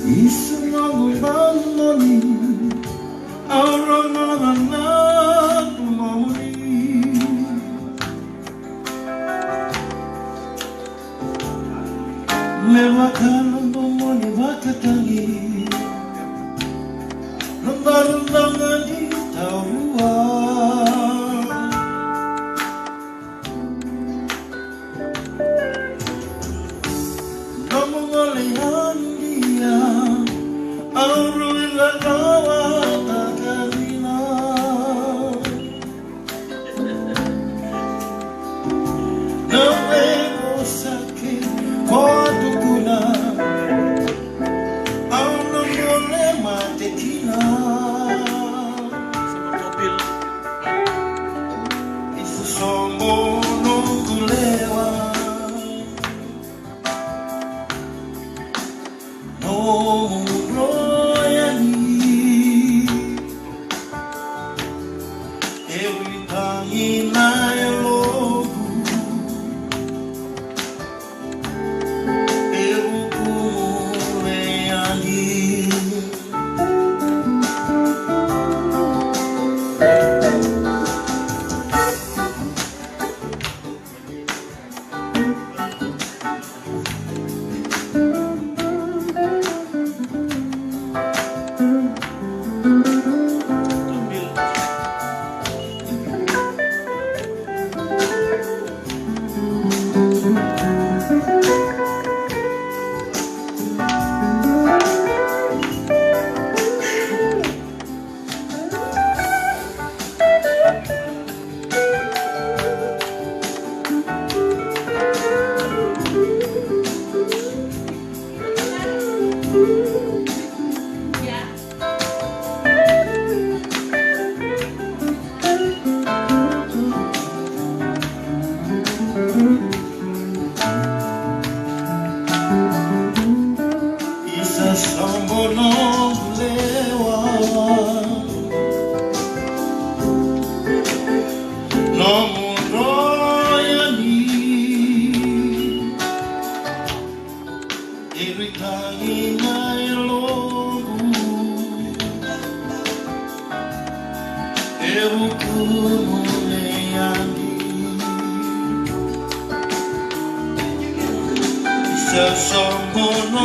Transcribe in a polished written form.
이승하고 만나니 얼마나 나도 머무니 Lewatkan bomoni wakatangi Lembar-lembar di tauan Kamu ngelihat dia Aurulah rawat akarina Nawe ko sakit Kodu kuna Auna mole matekina Isu sombo nukulewa No royani Every time in my love Isa sombo no lewa No royani Every time I love Eu como leani Isa sombo no